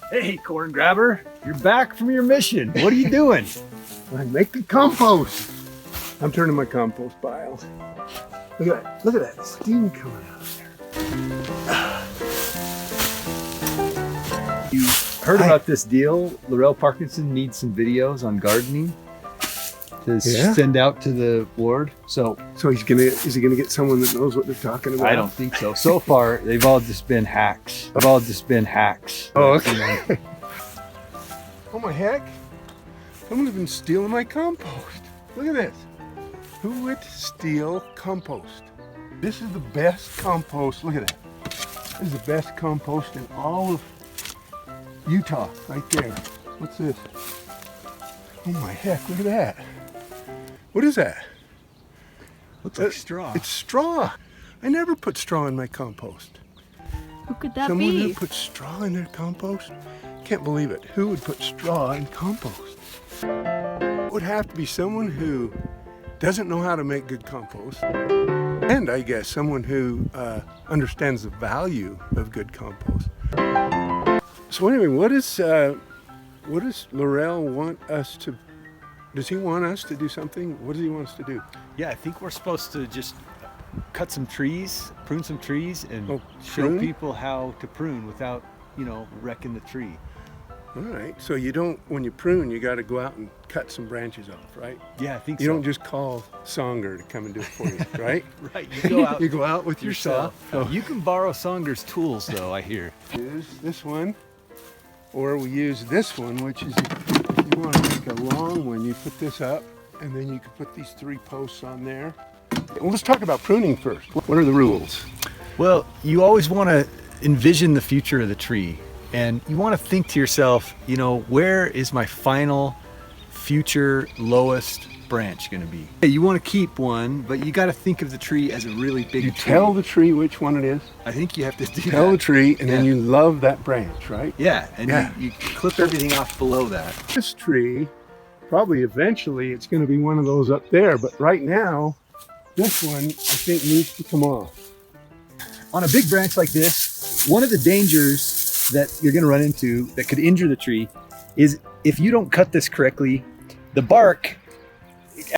Hey, corn grabber, you're back from your mission. What are you doing? I'm making compost. I'm turning my compost pile. Look at that. Look at that steam coming out of there. You heard about this deal? Laurel Parkinson needs some videos on gardening to send out to the ward. So is he gonna get someone that knows what they're talking about? I don't think so. So far, they've all just been hacks. Oh, okay. Oh my heck! Someone's been stealing my compost. Look at this. Who would steal compost? This is the best compost. Look at that. This is the best compost in all of Utah, right there. What's this? Oh my heck, look at that. What is that? Looks like straw. It's straw. I never put straw in my compost. Who could that Someone be? who put straw in their compost? Can't believe it. Who would put straw in compost? It would have to be someone who doesn't know how to make good compost, and I guess someone who understands the value of good compost. So anyway, what does Laurel want us to? Does he want us to do something? What does he want us to do? Yeah, I think we're supposed to just cut some trees, prune some trees, and show prune? people how to prune without, wrecking the tree. All right. So you don't, when you prune, you got to go out and cut some branches off, right? Yeah, I think You so. don't just call Songer to come and do it for you, right? Right, you go out. You go out with yourself. So You can borrow Songer's tools, though, I hear. use this one, or we use this one, which is, if you want to make a long one, you put this up, and then you can put these 3 posts on there. Well, let's talk about pruning first. What are the rules? Well, you always want to envision the future of the tree, and you want to think to yourself, where is my final future lowest branch going to be? You want to keep one, but you got to think of the tree as a really big You tree. tell the tree which one it is. I think you have to do Tell the that. tree, and then you love that branch, right? Yeah, and Yeah. You clip everything off below that. This tree, probably eventually it's going to be one of those up there, but right now, this one I think needs to come off. On a big branch like this, one of the dangers that you're going to run into that could injure the tree is if you don't cut this correctly, the bark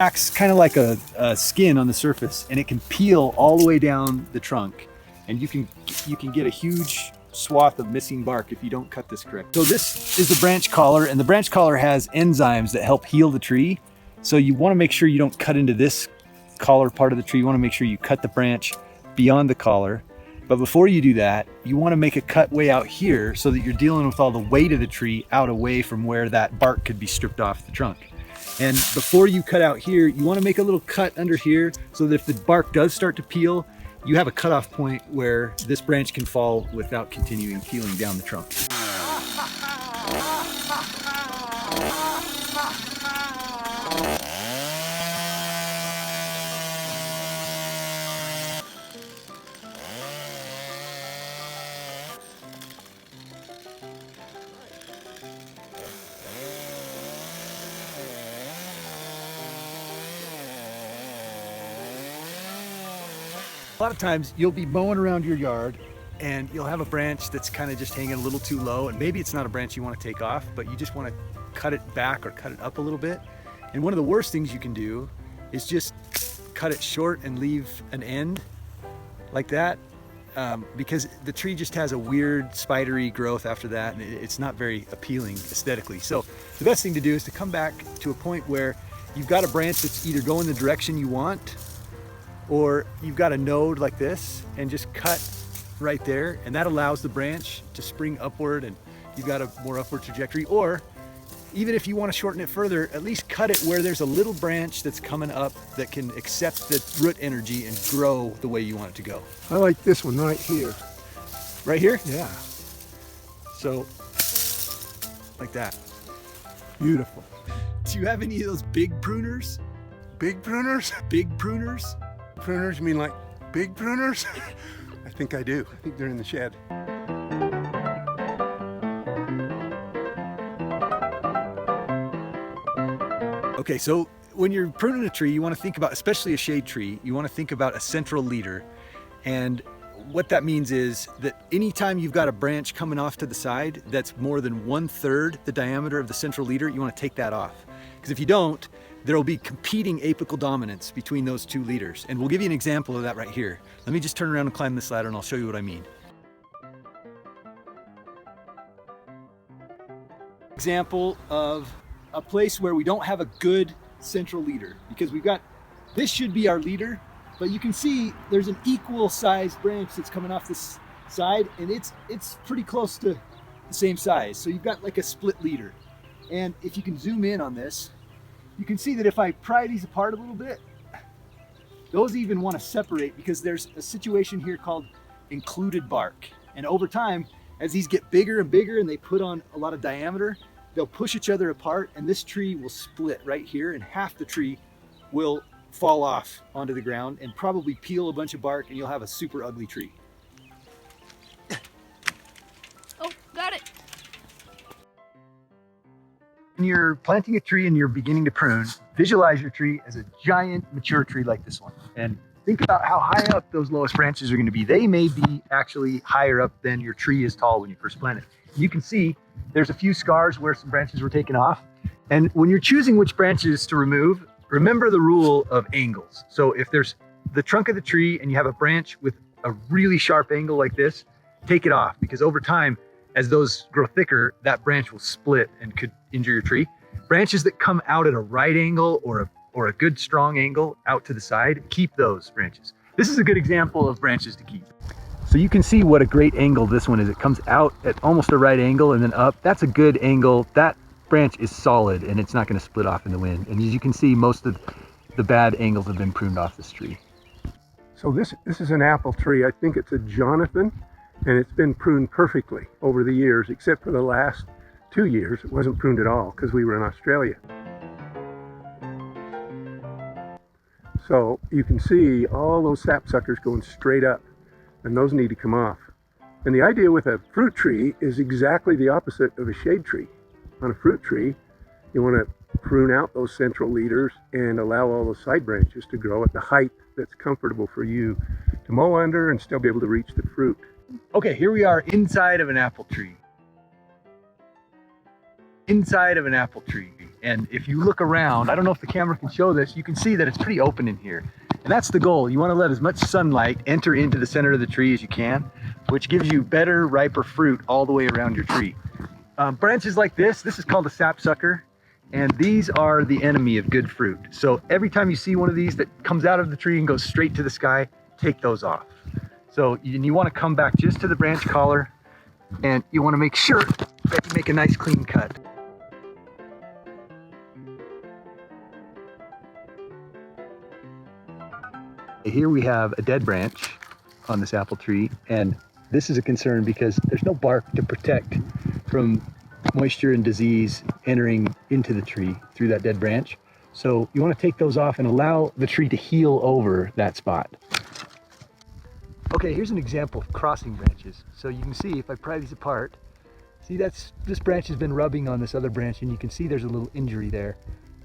acts kind of like a skin on the surface, and it can peel all the way down the trunk, and you can get a huge swath of missing bark if you don't cut this correct. So this is the branch collar, and the branch collar has enzymes that help heal the tree. So you want to make sure you don't cut into this collar part of the tree. You want to make sure you cut the branch beyond the collar. But before you do that, you want to make a cut way out here so that you're dealing with all the weight of the tree out away from where that bark could be stripped off the trunk. And before you cut out here, you want to make a little cut under here so that if the bark does start to peel, you have a cutoff point where this branch can fall without continuing peeling down the trunk. A lot of times you'll be mowing around your yard and you'll have a branch that's kind of just hanging a little too low, and maybe it's not a branch you want to take off, but you just want to cut it back or cut it up a little bit. And one of the worst things you can do is just cut it short and leave an end like that, because the tree just has a weird spidery growth after that, and it's not very appealing aesthetically. So the best thing to do is to come back to a point where you've got a branch that's either going the direction you want, or you've got a node like this, and just cut right there, and that allows the branch to spring upward, and you've got a more upward trajectory. Or even if you want to shorten it further, at least cut it where there's a little branch that's coming up that can accept the root energy and grow the way you want it to go. I like this one right here. Right here? Yeah, So, like that. beautiful. Do you have any of those big pruners? Big pruners? Big pruners? Pruners, you mean like big pruners? I think I do. I think they're in the shed. Okay, so when you're pruning a tree, you want to think about, especially a shade tree, you want to think about a central leader. And what that means is that anytime you've got a branch coming off to the side that's more than 1/3 the diameter of the central leader, you want to take that off. Because if you don't, there will be competing apical dominance between those two leaders. And we'll give you an example of that right here. Let me just turn around and climb this ladder and I'll show you what I mean. Example of a place where we don't have a good central leader, because we've got, this should be our leader, but you can see there's an equal sized branch that's coming off this side, and it's pretty close to the same size. So you've got like a split leader. And if you can zoom in on this, you can see that if I pry these apart a little bit, those even want to separate because there's a situation here called included bark. And over time, as these get bigger and bigger and they put on a lot of diameter, they'll push each other apart, and this tree will split right here, and half the tree will fall off onto the ground and probably peel a bunch of bark, and you'll have a super ugly tree. Oh, got it. When you're planting a tree and you're beginning to prune, visualize your tree as a giant mature tree like this one. And think about how high up those lowest branches are going to be. They may be actually higher up than your tree is tall when you first plant it. You can see there's a few scars where some branches were taken off. And when you're choosing which branches to remove, remember the rule of angles. So if there's the trunk of the tree and you have a branch with a really sharp angle like this, take it off, because over time, as those grow thicker, that branch will split and could injure your tree. Branches that come out at a right angle or a good strong angle out to the side, keep those branches. This is a good example of branches to keep. So you can see what a great angle this one is. It comes out at almost a right angle and then up. That's a good angle. That branch is solid and it's not going to split off in the wind. And as you can see, most of the bad angles have been pruned off this tree. So this is an apple tree. I think it's a Jonathan, and it's been pruned perfectly over the years, except for the last 2 years. It wasn't pruned at all because we were in Australia. So you can see all those sapsuckers going straight up, and those need to come off. And the idea with a fruit tree is exactly the opposite of a shade tree. On a fruit tree, you want to prune out those central leaders and allow all those side branches to grow at the height that's comfortable for you to mow under and still be able to reach the fruit. Okay, here we are inside of an apple tree. Inside of an apple tree. And if you look around, I don't know if the camera can show this, you can see that it's pretty open in here. And that's the goal. You want to let as much sunlight enter into the center of the tree as you can, which gives you better, riper fruit all the way around your tree. Branches like this is called a sapsucker, and these are the enemy of good fruit. So every time you see one of these that comes out of the tree and goes straight to the sky, take those off. So you want to come back just to the branch collar, and you want to make sure that you make a nice clean cut. Here we have a dead branch on this apple tree, and this is a concern because there's no bark to protect from moisture and disease entering into the tree through that dead branch. So you want to take those off and allow the tree to heal over that spot. Okay, here's an example of crossing branches. So you can see if I pry these apart, see this branch has been rubbing on this other branch, and you can see there's a little injury there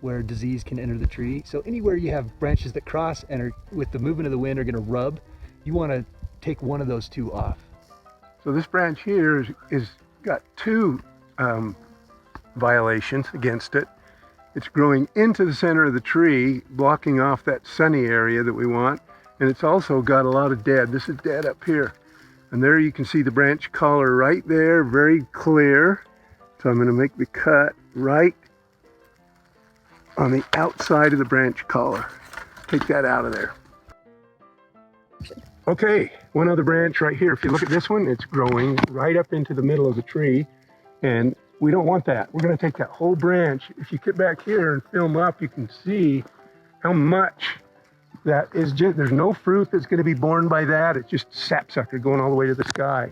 where disease can enter the tree. So anywhere you have branches that cross and are, with the movement of the wind, are going to rub, you want to take one of those two off. So this branch here is got two violations against it. It's growing into the center of the tree, blocking off that sunny area that we want, and it's also got a lot of dead. This is dead up here. And there you can see the branch collar right there, very clear. So I'm going to make the cut right on the outside of the branch collar. Take that out of there. Okay, one other branch right here. If you look at this one, it's growing right up into the middle of the tree, and we don't want that. We're going to take that whole branch. If you get back here and film up, you can see how much that is. There's no fruit that's going to be borne by that. It's just sapsucker going all the way to the sky.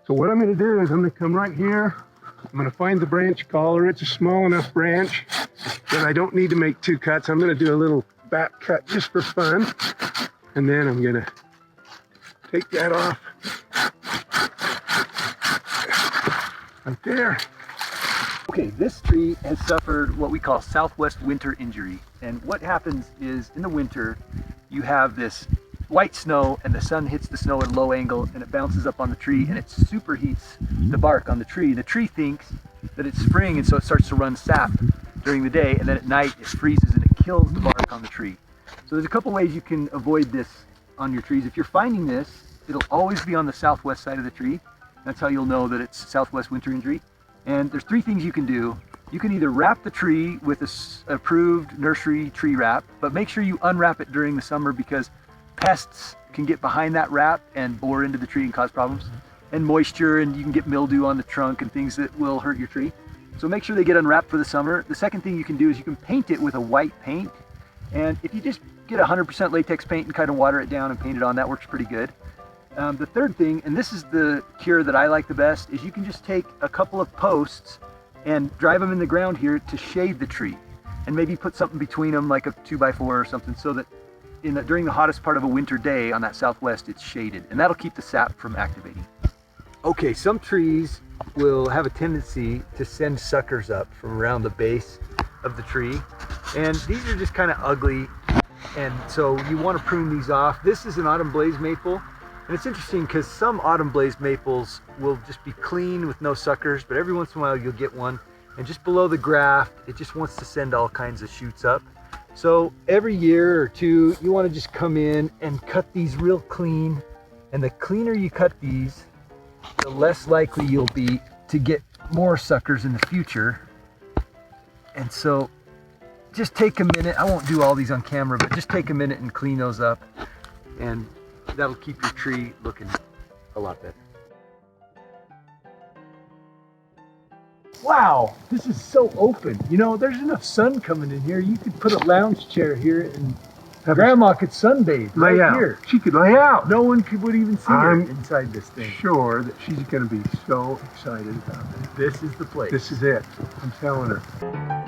So what I'm going to do is I'm going to come right here. I'm going to find the branch collar. It's a small enough branch that I don't need to make two cuts. I'm going to do a little back cut just for fun, and then I'm going to take that off right there. Okay, this tree has suffered what we call southwest winter injury. And what happens is in the winter, you have this, white snow and the sun hits the snow at a low angle and it bounces up on the tree and it superheats the bark on the tree. The tree thinks that it's spring, and so it starts to run sap during the day, and then at night it freezes and it kills the bark on the tree. So there's a couple ways you can avoid this on your trees. If you're finding this, it'll always be on the southwest side of the tree. That's how you'll know that it's southwest winter injury. And there's three things you can do. You can either wrap the tree with a approved nursery tree wrap, but make sure you unwrap it during the summer because pests can get behind that wrap and bore into the tree and cause problems. And moisture, and you can get mildew on the trunk and things that will hurt your tree. So make sure they get unwrapped for the summer. The second thing you can do is you can paint it with a white paint. And if you just get 100% latex paint and kind of water it down and paint it on, that works pretty good. The third thing, and this is the cure that I like the best, is you can just take a couple of posts and drive them in the ground here to shade the tree, and maybe put something between them like a 2x4 or something, so that during the hottest part of a winter day on that southwest it's shaded, and that'll keep the sap from activating. Okay, some trees will have a tendency to send suckers up from around the base of the tree, and these are just kind of ugly, and so you want to prune these off. This is an autumn blaze maple. And it's interesting because some autumn blaze maples will just be clean with no suckers, but every once in a while you'll get one, and just below the graft, it just wants to send all kinds of shoots up. So every year or two, you want to just come in and cut these real clean. And the cleaner you cut these, the less likely you'll be to get more suckers in the future. And so just take a minute. I won't do all these on camera, but just take a minute and clean those up. And that'll keep your tree looking a lot better. Wow, this is so open. You know, there's enough sun coming in here. You could put a lounge chair here and Grandma could sunbathe right here. She could lay out. No one would even see her inside this thing. Sure that she's going to be so excited about it. This is the place. This is it. I'm telling her.